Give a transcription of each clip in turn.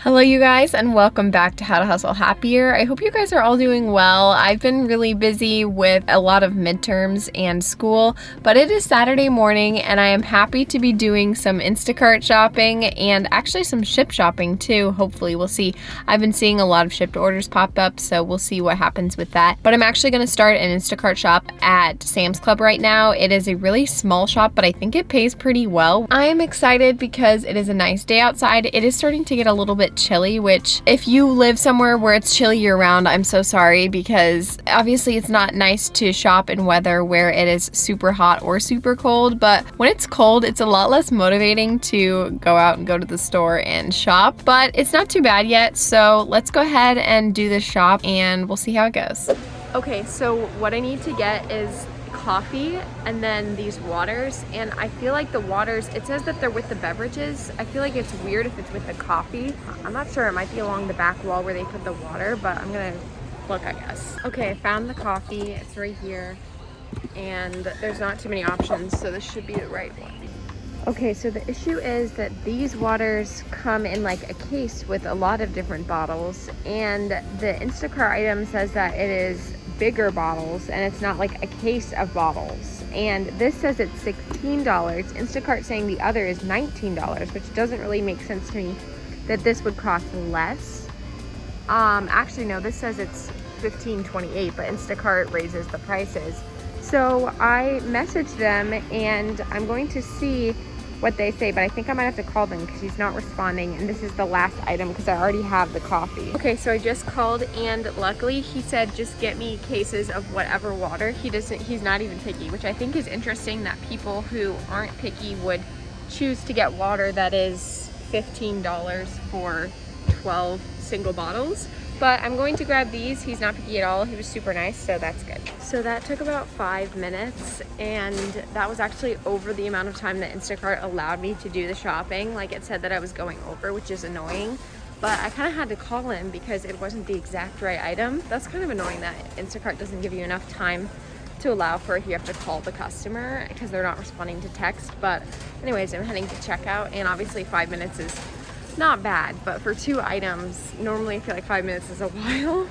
Hello you guys, and welcome back to How to Hustle Happier. I hope you guys are all doing well. I've been really busy with a lot of midterms and school, but it is Saturday morning and I am happy to be doing some Instacart shopping and actually some Shipt shopping too. Hopefully, we'll see. I've been seeing a lot of Shipt orders pop up, so we'll see what happens with that. But I'm actually going to start an Instacart shop at Sam's Club right now. It is a really small shop, but I think it pays pretty well. I am excited because it is a nice day outside. It is starting to get a little bit chilly, which if you live somewhere where it's chilly year round, I'm so sorry, because obviously it's not nice to shop in weather where it is super hot or super cold, but when it's cold, it's a lot less motivating to go out and go to the store and shop, but it's not too bad yet. So let's go ahead and do this shop and we'll see how it goes. Okay, so what I need to get is coffee and then these waters, and I feel like the waters, it says that they're with the beverages. I feel like it's weird if it's with the coffee. I'm not sure, it might be along the back wall where they put the water, but I'm gonna look, I guess. Okay, I found the coffee, it's right here, and there's not too many options, so this should be the right one. Okay, so the issue is that these waters come in like a case with a lot of different bottles, and the Instacart item says that it is bigger bottles and it's not like a case of bottles, and this says it's $16. Instacart saying the other is $19, which doesn't really make sense to me that this would cost less. Actually no, this says it's $15.28, but Instacart raises the prices. So I messaged them and I'm going to see what they say, but I think I might have to call them because he's not responding, and this is the last item because I already have the coffee. Okay, so I just called, and luckily he said just get me cases of whatever water. He's not even picky, which I think is interesting that people who aren't picky would choose to get water that is $15 for 12 single bottles. But I'm going to grab these. He's not picky at all. He was super nice, so that's good. So that took about 5 minutes, and that was actually over the amount of time that Instacart allowed me to do the shopping. Like, it said that I was going over, which is annoying, but I kind of had to call him because it wasn't the exact right item. That's kind of annoying that Instacart doesn't give you enough time to allow for if you have to call the customer because they're not responding to text. But anyways, I'm heading to checkout, and obviously 5 minutes is not bad, but for 2 items, normally I feel like 5 minutes is a while.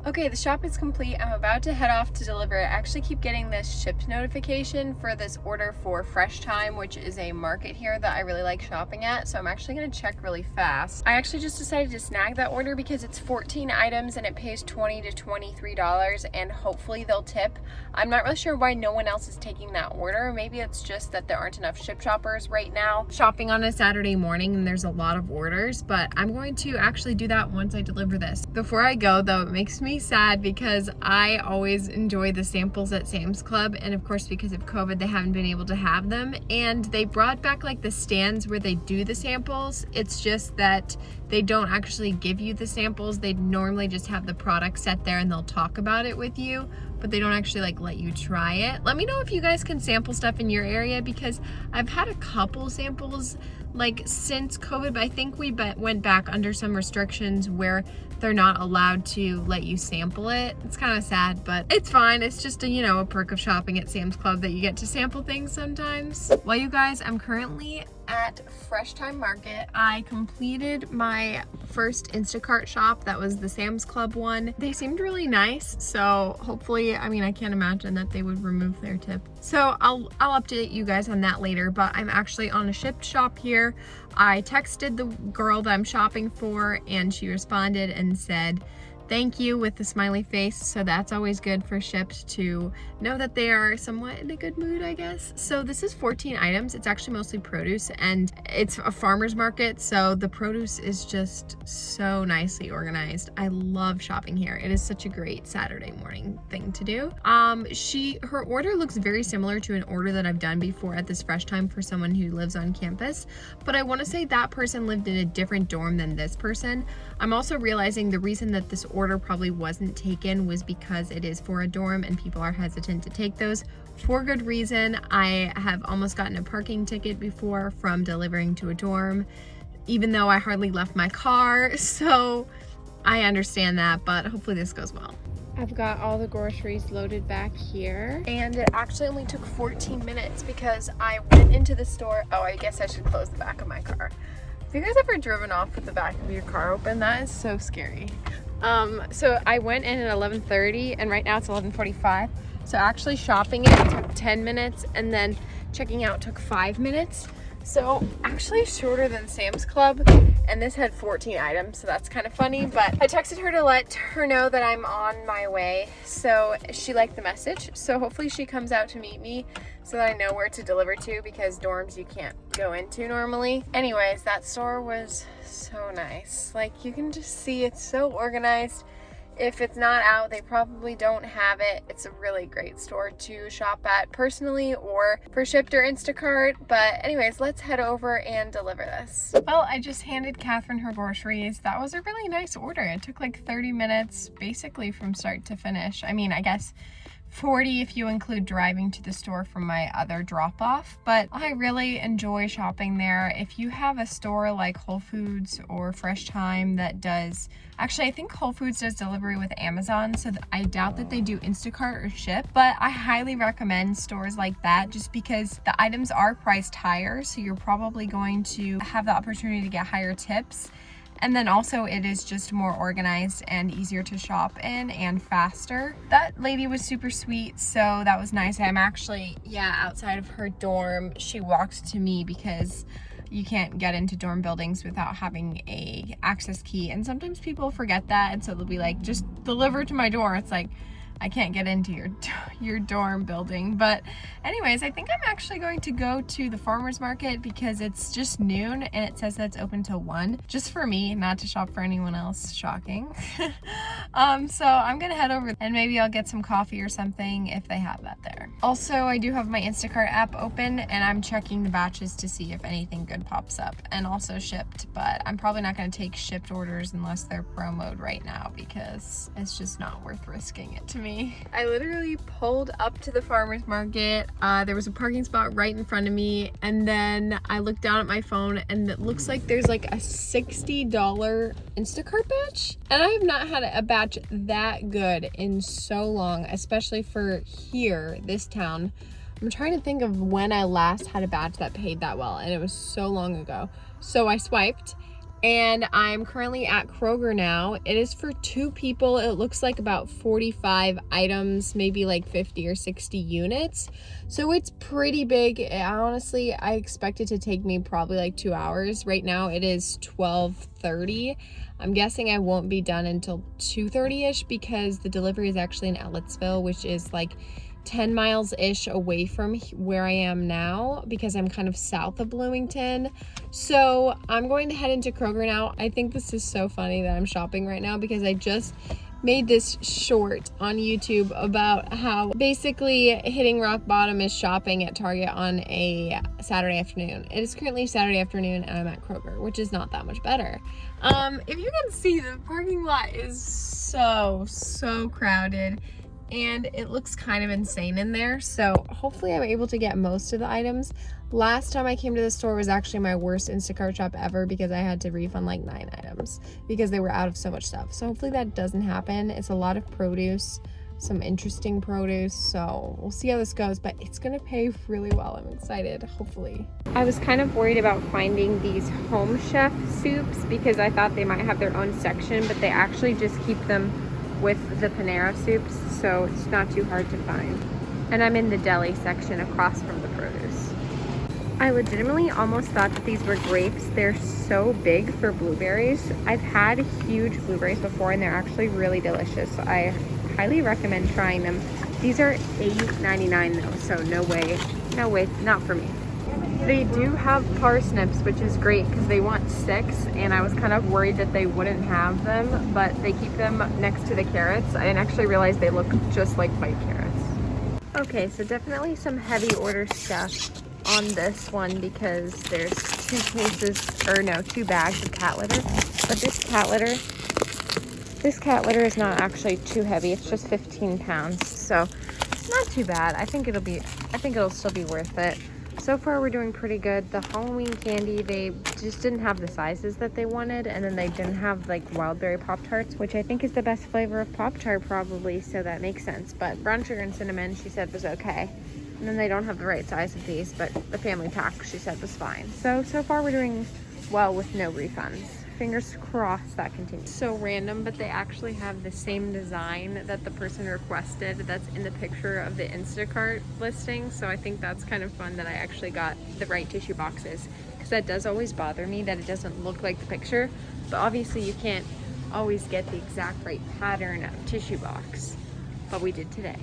Okay, the shop is complete. I'm about to head off to deliver it. I actually keep getting this Shipt notification for this order for Fresh Thyme, which is a market here that I really like shopping at. So I'm actually gonna check really fast. I actually just decided to snag that order because it's 14 items and it pays $20 to $23, and hopefully they'll tip. I'm not really sure why no one else is taking that order. Maybe it's just that there aren't enough Shipt shoppers right now shopping on a Saturday morning and there's a lot of orders, but I'm going to actually do that once I deliver this. Before I go though, it makes me sad because I always enjoy the samples at Sam's Club, and of course because of COVID they haven't been able to have them, and they brought back like the stands where they do the samples. It's just that they don't actually give you the samples. They normally just have the product set there and they'll talk about it with you, but they don't actually like let you try it. Let me know if you guys can sample stuff in your area, because I've had a couple samples like since COVID, but I think we went back under some restrictions where they're not allowed to let you sample it. It's kind of sad, but it's fine. It's just a perk of shopping at Sam's Club that you get to sample things sometimes. Well, you guys, I'm currently at Fresh Thyme Market. I completed my first Instacart shop. That was the Sam's Club one. They seemed really nice, so hopefully, I can't imagine that they would remove their tip. So I'll update you guys on that later, but I'm actually on a Shipt shop here. I texted the girl that I'm shopping for and she responded and said thank you with the smiley face, so that's always good for Shipt to know that they are somewhat in a good mood, I guess. So this is 14 items. It's actually mostly produce, and it's a farmer's market, so the produce is just so nicely organized. I love shopping here. It is such a great Saturday morning thing to do. Her order looks very similar to an order that I've done before at this Fresh Thyme for someone who lives on campus, but I want to say that person lived in a different dorm than this person. I'm also realizing the reason that this order probably wasn't taken was because it is for a dorm and people are hesitant to take those for good reason. I have almost gotten a parking ticket before from delivering to a dorm, even though I hardly left my car, so I understand that, but hopefully this goes well. I've got all the groceries loaded back here, and it actually only took 14 minutes because I went into the store. Oh, I guess I should close the back of my car. Have you guys ever driven off with the back of your car open? That is so scary. So I went in at 11:30 and right now it's 11:45. So actually shopping it took 10 minutes and then checking out took 5 minutes. So actually shorter than Sam's Club, and this had 14 items, so that's kind of funny. But I texted her to let her know that I'm on my way, so she liked the message. So hopefully she comes out to meet me so that I know where to deliver to, because dorms you can't go into normally. Anyways, that store was so nice. Like, you can just see it's so organized. If it's not out, they probably don't have it. It's a really great store to shop at personally or for Shipt or Instacart. But anyways, let's head over and deliver this. Well, I just handed Catherine her groceries. That was a really nice order. It took like 30 minutes basically from start to finish. I mean, I guess 40 if you include driving to the store from my other drop-off, but I really enjoy shopping there. If you have a store like Whole Foods or Fresh Thyme that does, actually I think Whole Foods does delivery with Amazon, so I doubt that they do Instacart or Shipt, but I highly recommend stores like that just because the items are priced higher, so you're probably going to have the opportunity to get higher tips. And then also it is just more organized and easier to shop in and faster. That lady was super sweet, so that was nice. I'm actually, outside of her dorm. She walked to me because you can't get into dorm buildings without having a access key. And sometimes people forget that, and so they'll be like, just deliver to my door. It's like, I can't get into your dorm building. But anyways, I think I'm actually going to go to the farmer's market because it's just noon and it says that it's open till 1, just for me, not to shop for anyone else. Shocking. So I'm gonna head over and maybe I'll get some coffee or something if they have that there. Also, I do have my Instacart app open and I'm checking the batches to see if anything good pops up, and also Shipt, but I'm probably not gonna take Shipt orders unless they're promoed right now because it's just not worth risking it to me. I literally pulled up to the farmer's market. There was a parking spot right in front of me, and then I looked down at my phone and it looks like there's like a $60 Instacart batch, and I have not had a batch that good in so long, especially for here, this town. I'm trying to think of when I last had a batch that paid that well, and it was so long ago. So I swiped, and I'm currently at Kroger now. It is for 2 people. It looks like about 45 items, maybe like 50 or 60 units. So it's pretty big. Honestly, I expect it to take me probably like 2 hours. Right now it is 12:30. I'm guessing I won't be done until 2:30ish because the delivery is actually in Ellettsville, which is like 10 miles-ish away from where I am now because I'm kind of south of Bloomington. So I'm going to head into Kroger now. I think this is so funny that I'm shopping right now because I just made this short on YouTube about how basically hitting rock bottom is shopping at Target on a Saturday afternoon. It is currently Saturday afternoon and I'm at Kroger, which is not that much better. If you can see, the parking lot is so crowded. And it looks kind of insane in there, so hopefully I'm able to get most of the items. Last time I came to the store was actually my worst Instacart shop ever because I had to refund like 9 items because they were out of so much stuff. So hopefully that doesn't happen. It's a lot of produce, some interesting produce, so we'll see how this goes, but it's gonna pay really well. I'm excited, hopefully. I was kind of worried about finding these Home Chef soups because I thought they might have their own section, but they actually just keep them with the Panera soups, so it's not too hard to find. And I'm in the deli section across from the produce. I legitimately almost thought that these were grapes. They're so big for blueberries. I've had huge blueberries before and they're actually really delicious. So I highly recommend trying them. These are $8.99 though, so no way, not for me. They do have parsnips, which is great because they want 6, and I was kind of worried that they wouldn't have them, but they keep them next to the carrots. I didn't actually realize they look just like white carrots. Okay, so definitely some heavy order stuff on this one because there's 2 bags of cat litter, but this cat litter is not actually too heavy. It's just 15 pounds, so it's not too bad. I think it'll still be worth it. So far we're doing pretty good. The Halloween candy, they just didn't have the sizes that they wanted, and then they didn't have like Wildberry Pop-Tarts, which I think is the best flavor of Pop-Tart probably, so that makes sense. But brown sugar and cinnamon, she said was okay. And then they don't have the right size of these, but the family pack, she said, was fine. So far we're doing well with no refunds. Fingers crossed that continues. So random, but they actually have the same design that the person requested that's in the picture of the Instacart listing. So I think that's kind of fun that I actually got the right tissue boxes, because that does always bother me that it doesn't look like the picture. But obviously you can't always get the exact right pattern of tissue box, but we did today.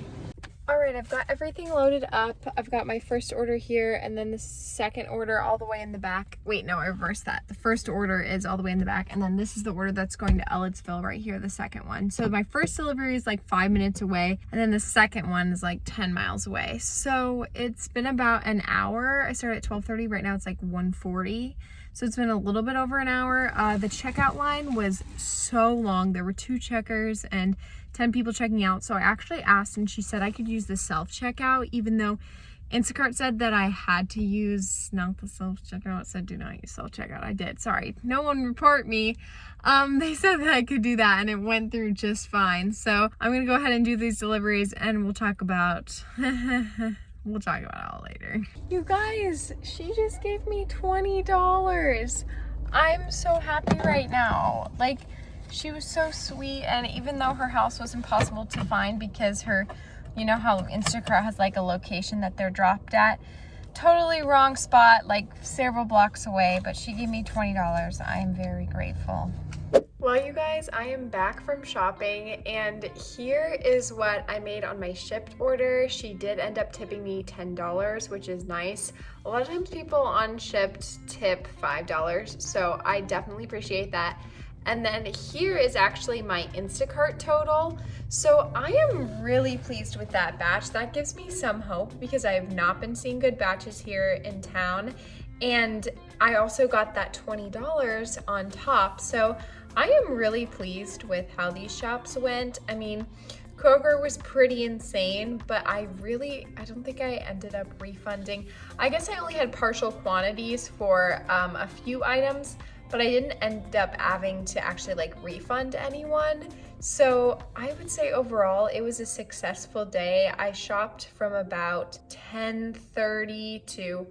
All right, I've got everything loaded up. I've got my first order here, and then the second order all the way in the back. Wait, no, I reversed that. The first order is all the way in the back, and then this is the order that's going to Ellettsville right here, the second one. So my first delivery is like 5 minutes away, and then the second one is like 10 miles away. So it's been about an hour. I started at 12:30. Right now it's like 1:40. So it's been a little bit over an hour. The checkout line was so long. There were 2 checkers and 10 people checking out. So I actually asked, and she said I could use the self-checkout, even though Instacart said that I had to use, not the self-checkout. It said do not use self-checkout. I did, sorry. No one report me. They said that I could do that, and it went through just fine. So I'm gonna go ahead and do these deliveries, and we'll talk about we'll talk about it all later. You guys, she just gave me $20. I'm so happy right now. Like, she was so sweet, and even though her house was impossible to find because her, you know how Instacart has like a location that they're dropped at, totally wrong spot, like several blocks away, but she gave me $20. I am very grateful. Well, you guys, I am back from shopping, and here is what I made on my Shipt order. She did end up tipping me $10, which is nice. A lot of times people on Shipt tip $5, so I definitely appreciate that. And then here is actually my Instacart total. So I am really pleased with that batch. That gives me some hope because I have not been seeing good batches here in town. And I also got that $20 on top. So I am really pleased with how these shops went. I mean, Kroger was pretty insane, but I don't think I ended up refunding. I guess I only had partial quantities for a few items, but I didn't end up having to actually like refund anyone. So I would say overall it was a successful day. I shopped from about 10:30 to,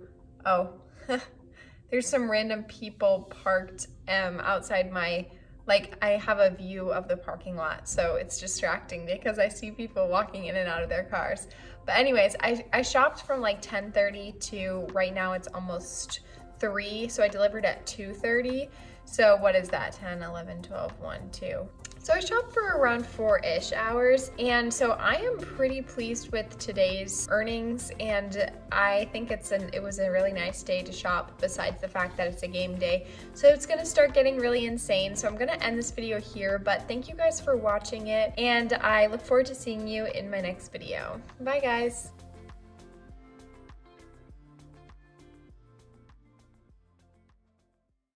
there's some random people parked outside my, like I have a view of the parking lot, so it's distracting because I see people walking in and out of their cars. But anyways, I shopped from like 10:30 to right now it's almost 3, so I delivered at 2:30. So what is that? 10, 11, 12, 1, 2. So I shopped for around 4-ish hours, and so I am pretty pleased with today's earnings, and I think it was a really nice day to shop besides the fact that it's a game day. So it's gonna start getting really insane, so I'm gonna end this video here, but thank you guys for watching it, and I look forward to seeing you in my next video. Bye guys.